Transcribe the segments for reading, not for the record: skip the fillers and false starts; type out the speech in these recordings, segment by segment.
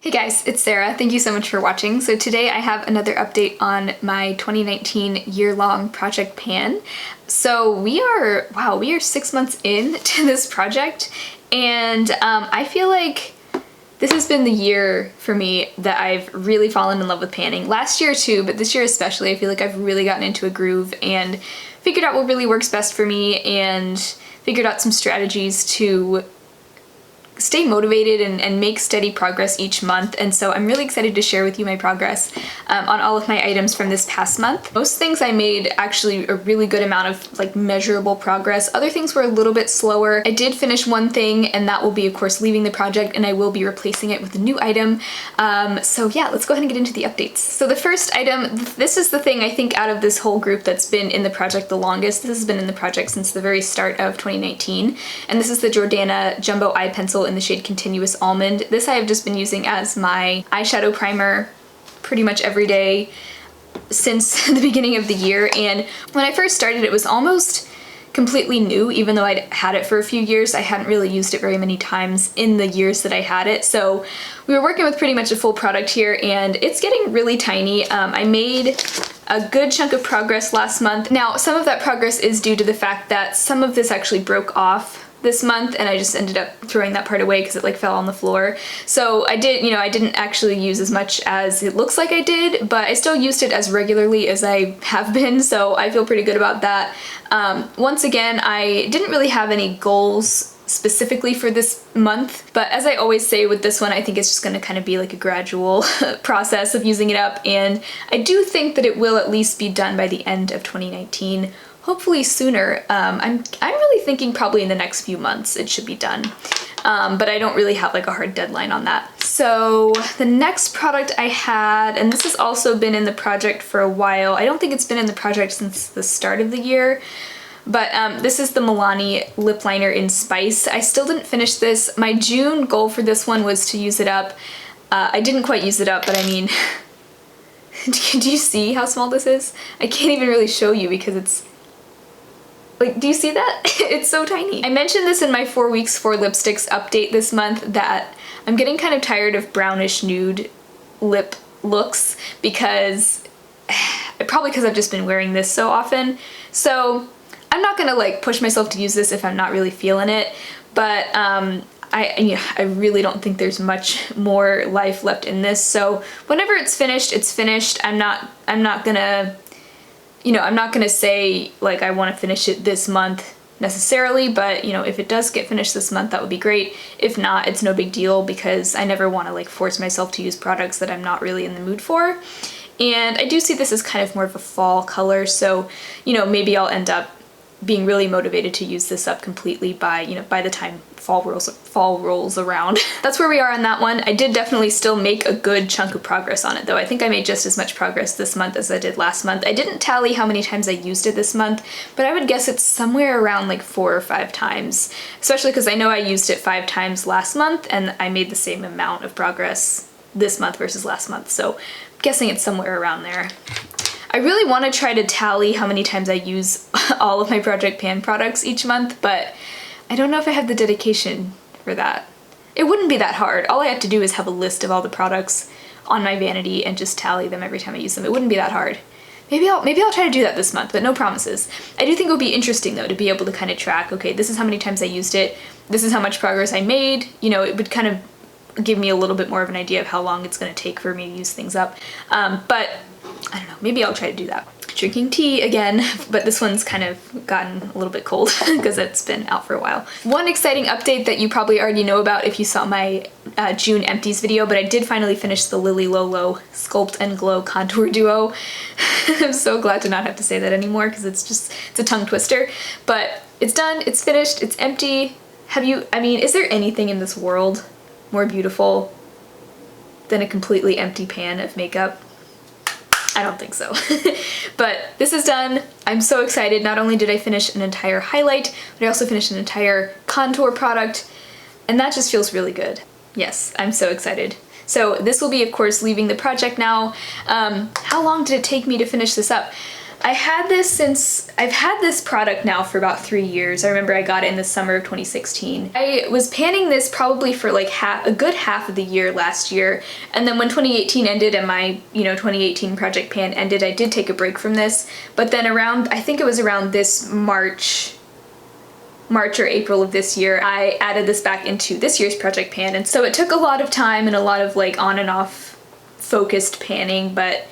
Hey guys, it's Sarah. Thank you so much for watching. So today I have another update on my 2019 year-long project pan. So we are 6 months into this project, and I feel like this has been the year for me that I've really fallen in love with panning. Last year too, but this year especially, I feel like I've really gotten into a groove and figured out what really works best for me and figured out some strategies to stay motivated and make steady progress each month. And so I'm really excited to share with you my progress on all of my items from this past month. Most things I made actually a really good amount of like measurable progress. Other things were a little bit slower. I did finish one thing, and that will be of course leaving the project, and I will be replacing it with a new item. So yeah, let's go ahead and get into the updates. So the first item, this is the thing I think out of this whole group that's been in the project the longest. This has been in the project since the very start of 2019, and this is the Jordana Jumbo Eye Pencil in the shade Continuous Almond. This I have just been using as my eyeshadow primer pretty much every day since the beginning of the year, and when I first started it was almost completely new. Even though I'd had it for a few years, I hadn't really used it very many times in the years that I had it. So we were working with pretty much a full product here, and it's getting really tiny. I made a good chunk of progress last month. Now, some of that progress is due to the fact that some of this actually broke off this month, and I just ended up throwing that part away because it like fell on the floor. So I didn't actually use as much as it looks like I did, but I still used it as regularly as I have been, so I feel pretty good about that. Once again, I didn't really have any goals specifically for this month, but as I always say with this one, I think it's just going to kind of be like a gradual process of using it up, and I do think that it will at least be done by the end of 2019. Hopefully sooner. I'm really thinking probably in the next few months it should be done, but I don't really have like a hard deadline on that. So the next product I had, and this has also been in the project for a while. I don't think it's been in the project since the start of the year, but this is the Milani lip liner in Spice. I still didn't finish this. My June goal for this one was to use it up. I didn't quite use it up, but I mean, do you see how small this is? I can't even really show you because it's like, do you see that? It's so tiny. I mentioned this in my 4 weeks 4 lipsticks update this month that I'm getting kind of tired of brownish nude lip looks because probably because I've just been wearing this so often. So I'm not gonna like push myself to use this if I'm not really feeling it, but I really don't think there's much more life left in this. So whenever it's finished, it's finished. I'm not gonna I'm not gonna say like I want to finish it this month necessarily, but if it does get finished this month, that would be great. If not, it's no big deal because I never want to like force myself to use products that I'm not really in the mood for. And I do see this as kind of more of a fall color, so maybe I'll end up being really motivated to use this up completely by the time fall rolls around. That's where we are on that one. I did definitely still make a good chunk of progress on it though. I think I made just as much progress this month as I did last month. I didn't tally how many times I used it this month, but I would guess it's somewhere around like 4 or 5 times, especially because I know I used it 5 times last month and I made the same amount of progress this month versus last month, so I'm guessing it's somewhere around there. I really want to try to tally how many times I use all of my Project Pan products each month, but I don't know if I have the dedication for that. It wouldn't be that hard. All I have to do is have a list of all the products on my vanity and just tally them every time I use them. It wouldn't be that hard. Maybe I'll try to do that this month, but no promises. I do think it would be interesting though to be able to kind of track, okay, this is how many times I used it, this is how much progress I made. It would kind of give me a little bit more of an idea of how long it's going to take for me to use things up. But I don't know, maybe I'll try to do that. Drinking tea again, but this one's kind of gotten a little bit cold because it's been out for a while. One exciting update that you probably already know about if you saw my June empties video, but I did finally finish the Lolo Sculpt and Glow Contour Duo. I'm so glad to not have to say that anymore because it's a tongue twister, but it's done, it's finished, it's empty. Is there anything in this world more beautiful than a completely empty pan of makeup? I don't think so. But this is done. I'm so excited. Not only did I finish an entire highlight, but I also finished an entire contour product, and that just feels really good. Yes, I'm so excited. So this will be, of course, leaving the project now. How long did it take me to finish this up? I've had this product now for about 3 years. I remember I got it in the summer of 2016. I was panning this probably for like a good half of the year last year, and then when 2018 ended and my 2018 project pan ended, I did take a break from this. But then around, I think it was around this March or April of this year, I added this back into this year's project pan, and so it took a lot of time and a lot of like on and off focused panning, but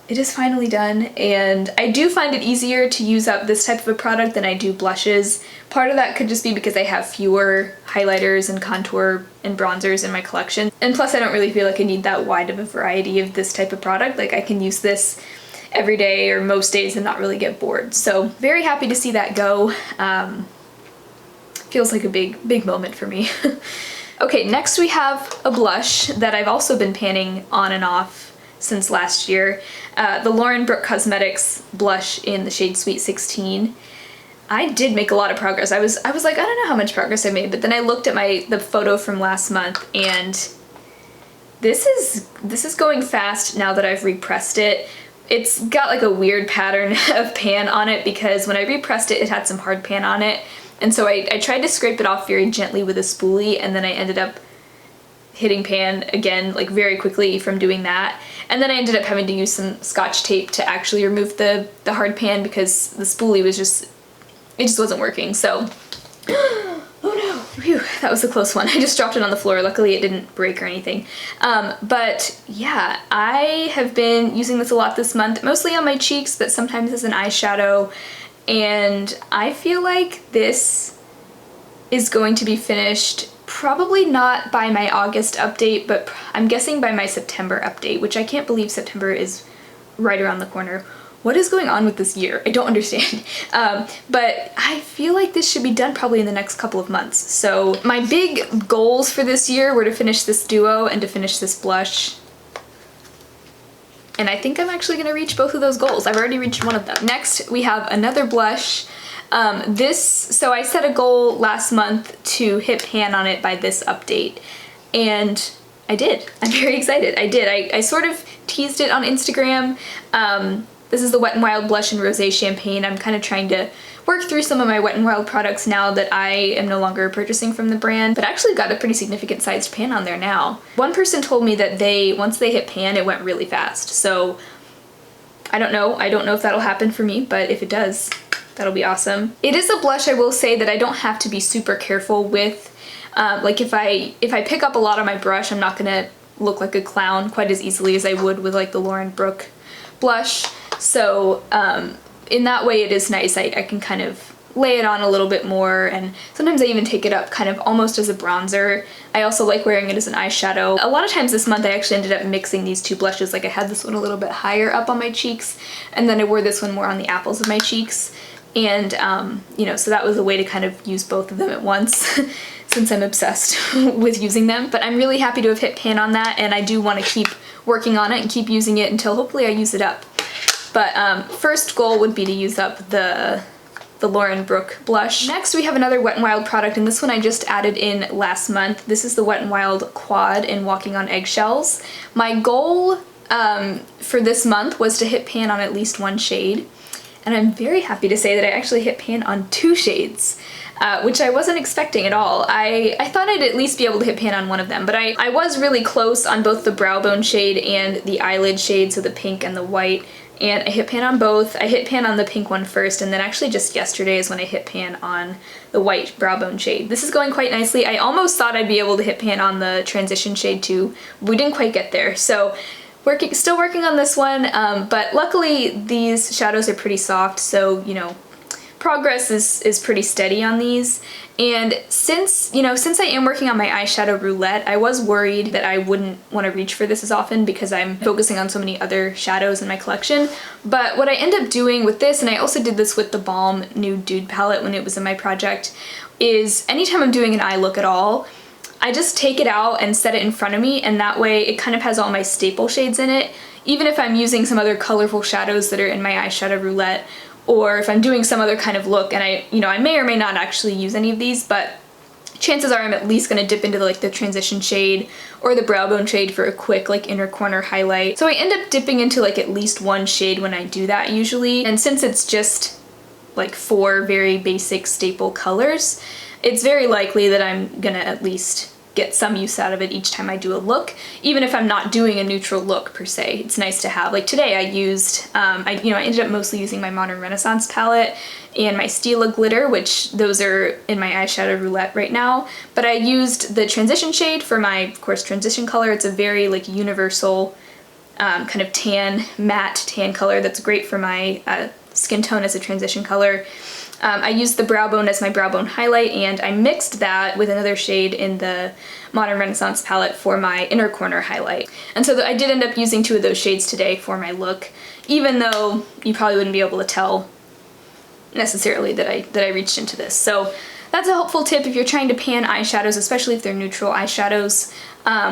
it is finally done, and I do find it easier to use up this type of a product than I do blushes. Part of that could just be because I have fewer highlighters and contour and bronzers in my collection, and plus I don't really feel like I need that wide of a variety of this type of product. Like I can use this every day or most days and not really get bored. So very happy to see that go. Feels like a big moment for me. Okay, next we have a blush that I've also been panning on and off since last year. The Brooke Cosmetics blush in the shade Sweet 16. I did make a lot of progress. I was like, I don't know how much progress I made, but then I looked at the photo from last month, and this is going fast now that I've repressed it. It's got like a weird pattern of pan on it because when I repressed it, it had some hard pan on it. And so I tried to scrape it off very gently with a spoolie, and then I ended up hitting pan again like very quickly from doing that. And then I ended up having to use some Scotch tape to actually remove the hard pan because the spoolie was just wasn't working. So, oh no, phew, that was a close one. I just dropped it on the floor. Luckily it didn't break or anything. But yeah, I have been using this a lot this month, mostly on my cheeks, but sometimes as an eyeshadow. And I feel like this is going to be finished probably not by my August update, but I'm guessing by my September update, which I can't believe September is right around the corner. What is going on with this year? I don't understand. But I feel like this should be done probably in the next couple of months. So my big goals for this year were to finish this duo and to finish this blush. And I think I'm actually gonna reach both of those goals. I've already reached one of them. Next, we have another blush. So I set a goal last month to hit pan on it by this update, and I did. I'm very excited. I did. I sort of teased it on Instagram. This is the Wet n Wild blush in Rosé Champagne. I'm kind of trying to work through some of my Wet n Wild products now that I am no longer purchasing from the brand, but I actually got a pretty significant sized pan on there now. One person told me that once they hit pan, it went really fast. So I don't know. I don't know if that'll happen for me, but if it does, that'll be awesome. It is a blush, I will say, that I don't have to be super careful with. Like if I pick up a lot on my brush, I'm not gonna look like a clown quite as easily as I would with like the Brooke blush. So in that way it is nice. I can kind of lay it on a little bit more, and sometimes I even take it up kind of almost as a bronzer. I also like wearing it as an eyeshadow. A lot of times this month I actually ended up mixing these two blushes. Like I had this one a little bit higher up on my cheeks, and then I wore this one more on the apples of my cheeks. And, so that was a way to kind of use both of them at once since I'm obsessed with using them. But I'm really happy to have hit pan on that, and I do want to keep working on it and keep using it until hopefully I use it up. But first goal would be to use up the Brooke blush. Next we have another Wet n Wild product, and this one I just added in last month. This is the Wet n Wild Quad in Walking on Eggshells. My goal for this month was to hit pan on at least one shade. And I'm very happy to say that I actually hit pan on 2 shades, which I wasn't expecting at all. I thought I'd at least be able to hit pan on one of them, but I was really close on both the brow bone shade and the eyelid shade, so the pink and the white, and I hit pan on both. I hit pan on the pink one first, and then actually just yesterday is when I hit pan on the white brow bone shade. This is going quite nicely. I almost thought I'd be able to hit pan on the transition shade too. We didn't quite get there, so still working on this one, but luckily these shadows are pretty soft, so progress is pretty steady on these. And since I am working on my eyeshadow roulette, I was worried that I wouldn't want to reach for this as often because I'm focusing on so many other shadows in my collection. But what I end up doing with this, and I also did this with the Balm Nude Dude palette when it was in my project, is anytime I'm doing an eye look at all, I just take it out and set it in front of me, and that way it kind of has all my staple shades in it. Even if I'm using some other colorful shadows that are in my eyeshadow roulette, or if I'm doing some other kind of look, and I may or may not actually use any of these, but chances are I'm at least going to dip into like the transition shade or the brow bone shade for a quick like inner corner highlight. So I end up dipping into like at least one shade when I do that usually. And since it's just like 4 very basic staple colors, it's very likely that I'm gonna at least get some use out of it each time I do a look, even if I'm not doing a neutral look per se. It's nice to have. Like today I used, I ended up mostly using my Modern Renaissance palette and my Stila glitter, which those are in my eyeshadow roulette right now. But I used the transition shade for my, of course, transition color. It's a very like universal kind of tan, matte tan color that's great for my skin tone as a transition color. I used the brow bone as my brow bone highlight, and I mixed that with another shade in the Modern Renaissance palette for my inner corner highlight. And so I did end up using 2 of those shades today for my look, even though you probably wouldn't be able to tell necessarily that I reached into this. So that's a helpful tip if you're trying to pan eyeshadows, especially if they're neutral eyeshadows,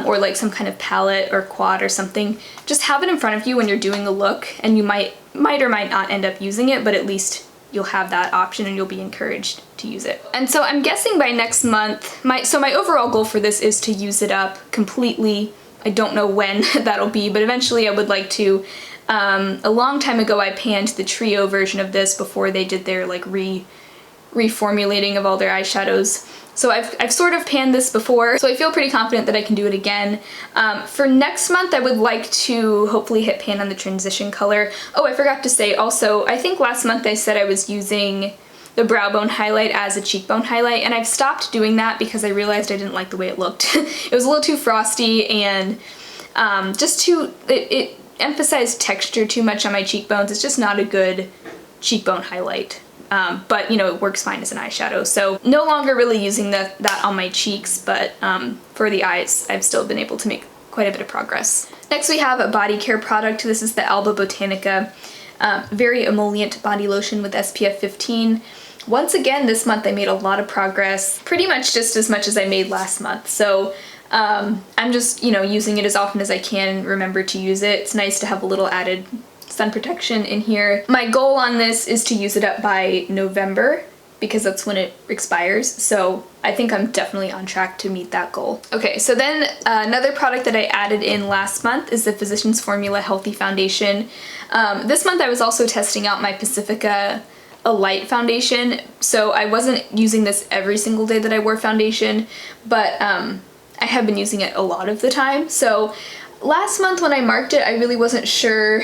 or like some kind of palette or quad or something. Just have it in front of you when you're doing a look, and you might or might not end up using it, but at least you'll have that option and you'll be encouraged to use it. And so I'm guessing by next month, my overall goal for this is to use it up completely. I don't know when that'll be, but eventually I would like to. A long time ago I panned the trio version of this before they did their like reformulating of all their eyeshadows. So I've sort of panned this before, so I feel pretty confident that I can do it again. For next month, I would like to hopefully hit pan on the transition color. Oh, I forgot to say also, I think last month I said I was using the brow bone highlight as a cheekbone highlight, and I've stopped doing that because I realized I didn't like the way it looked. It was a little too frosty, and it emphasized texture too much on my cheekbones. It's just not a good cheekbone highlight. But you know, it works fine as an eyeshadow. So no longer really using that on my cheeks, but for the eyes, I've still been able to make quite a bit of progress. Next we have a body care product. This is the Alba Botanica very emollient body lotion with SPF 15. Once again, this month I made a lot of progress, pretty much just as much as I made last month. So I'm just, using it as often as I can, remember to use it. It's nice to have a little added sun protection in here. My goal on this is to use it up by November because that's when it expires, so I think I'm definitely on track to meet that goal. Okay, so then another product that I added in last month is the Physicians Formula Healthy Foundation. This month I was also testing out my Pacifica a light foundation, so I wasn't using this every single day that I wore foundation, but I have been using it a lot of the time. So last month when I marked it, I really wasn't sure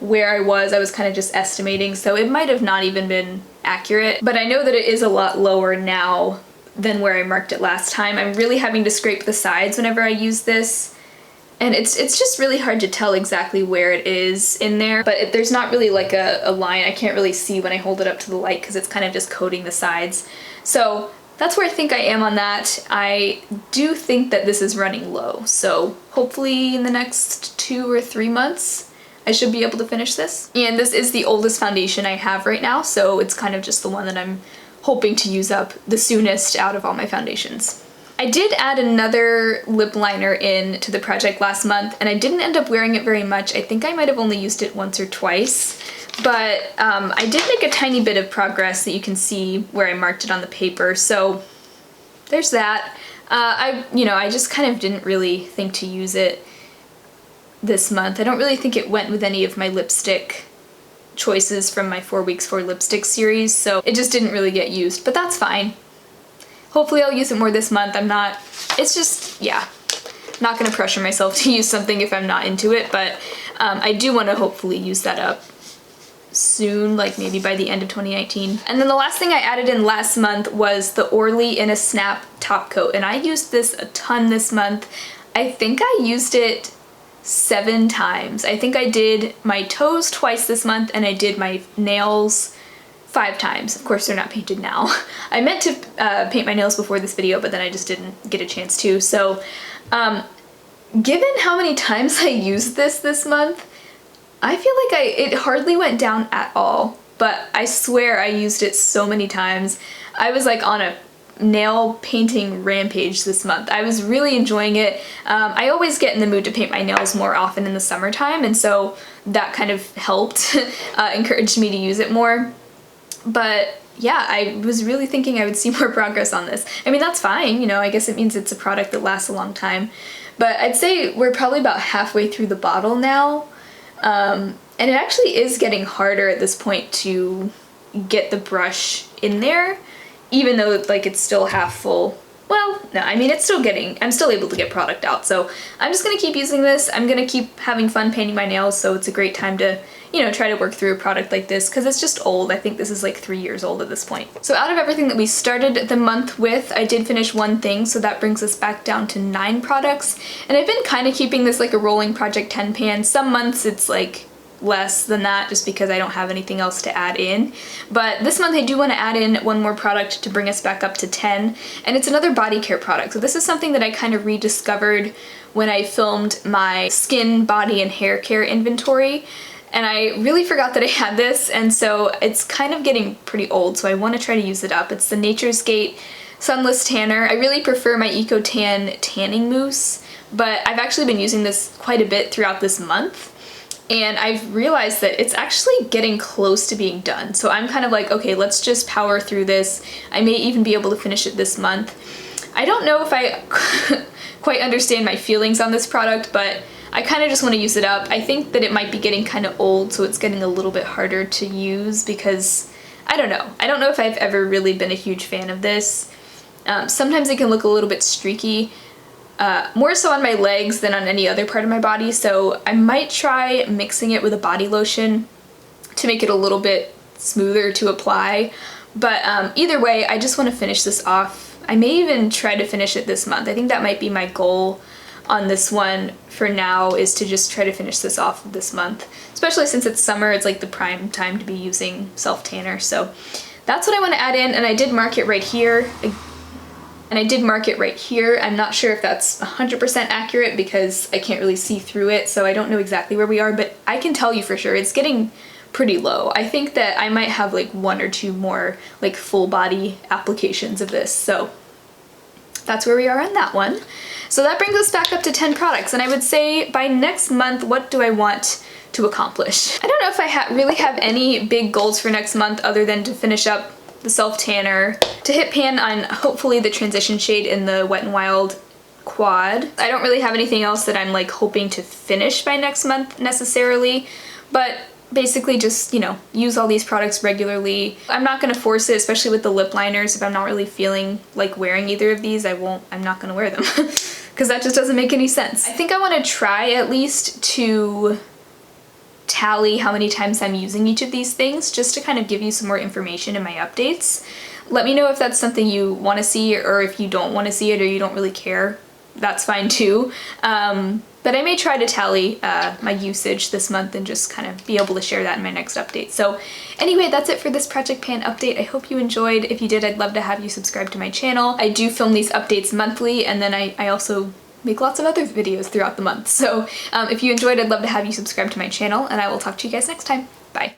where I was kind of just estimating, so it might have not even been accurate, but I know that it is a lot lower now than where I marked it last time. I'm really having to scrape the sides whenever I use this, and it's just really hard to tell exactly where it is in there, but there's not really like a line. I can't really see when I hold it up to the light because it's kind of just coating the sides. So that's where I think I am on that. I do think that this is running low, so hopefully in the next 2 or 3 months I should be able to finish this. And this is the oldest foundation I have right now, so it's kind of just the one that I'm hoping to use up the soonest out of all my foundations. I did add another lip liner in to the project last month, and I didn't end up wearing it very much. I think I might have only used it once or twice, but I did make a tiny bit of progress that you can see where I marked it on the paper, so there's that. I just kind of didn't really think to use it this month. I don't really think it went with any of my lipstick choices from my 4 Weeks 4 Lipstick series, so it just didn't really get used, but that's fine. Hopefully I'll use it more this month. I'm not gonna pressure myself to use something if I'm not into it, but I do want to hopefully use that up soon, like maybe by the end of 2019. And then the last thing I added in last month was the Orly in a Snap top coat, and I used this a ton this month. I think I used it 7 times. I think I did my toes twice this month, and I did my nails 5 times. Of course, they're not painted now. I meant to paint my nails before this video, but then I just didn't get a chance to. So, given how many times I used this month, I feel like it hardly went down at all, but I swear I used it so many times. I was like on a nail painting rampage this month. I was really enjoying it. I always get in the mood to paint my nails more often in the summertime, and so that kind of helped, encouraged me to use it more. But yeah, I was really thinking I would see more progress on this. I mean, that's fine, you know, I guess it means it's a product that lasts a long time. But I'd say we're probably about halfway through the bottle now. And it actually is getting harder at this point to get the brush in there, even though like it's still half full. Well, no, I mean, I'm still able to get product out. So I'm just gonna keep using this. I'm gonna keep having fun painting my nails, so it's a great time to, you know, try to work through a product like this, because it's just old. I think this is like 3 years old at this point. So out of everything that we started the month with, I did finish one thing, so that brings us back down to 9 products. And I've been kind of keeping this like a rolling Project 10 pan. Some months it's like less than that just because I don't have anything else to add in. But this month I do want to add in one more product to bring us back up to 10, and it's another body care product. So this is something that I kind of rediscovered when I filmed my skin, body, and hair care inventory. And I really forgot that I had this, and so it's kind of getting pretty old, so I want to try to use it up. It's the Nature's Gate Sunless Tanner. I really prefer my Eco Tan tanning mousse, but I've actually been using this quite a bit throughout this month. And I've realized that it's actually getting close to being done. So I'm kind of like, okay, let's just power through this. I may even be able to finish it this month. I don't know if I quite understand my feelings on this product, but I kind of just want to use it up. I think that it might be getting kind of old, so it's getting a little bit harder to use because, I don't know. I don't know if I've ever really been a huge fan of this. Sometimes it can look a little bit streaky. More so on my legs than on any other part of my body, so I might try mixing it with a body lotion to make it a little bit smoother to apply. But either way, I just want to finish this off. I may even try to finish it this month. I think that might be my goal on this one for now, is to just try to finish this off this month. Especially since it's summer, it's like the prime time to be using self-tanner. So that's what I want to add in, and I did mark it right here. I'm not sure if that's 100% accurate because I can't really see through it, so I don't know exactly where we are, but I can tell you for sure it's getting pretty low. I think that I might have like 1 or 2 more like full body applications of this, so that's where we are on that one. So that brings us back up to 10 products, and I would say by next month, what do I want to accomplish? I don't know if I really have any big goals for next month other than to finish up the self-tanner, to hit pan on hopefully the transition shade in the Wet n Wild quad. I don't really have anything else that I'm like hoping to finish by next month necessarily, but basically just, you know, use all these products regularly. I'm not gonna force it, especially with the lip liners. If I'm not really feeling like wearing either of these, I'm not gonna wear them because that just doesn't make any sense. I think I want to try at least to tally how many times I'm using each of these things, just to kind of give you some more information in my updates. Let me know if that's something you want to see, or if you don't want to see it or you don't really care. That's fine too. But I may try to tally my usage this month and just kind of be able to share that in my next update. So anyway, that's it for this Project Pan update. I hope you enjoyed. If you did, I'd love to have you subscribe to my channel. I do film these updates monthly, and then I also make lots of other videos throughout the month. So if you enjoyed, I'd love to have you subscribe to my channel, and I will talk to you guys next time. Bye.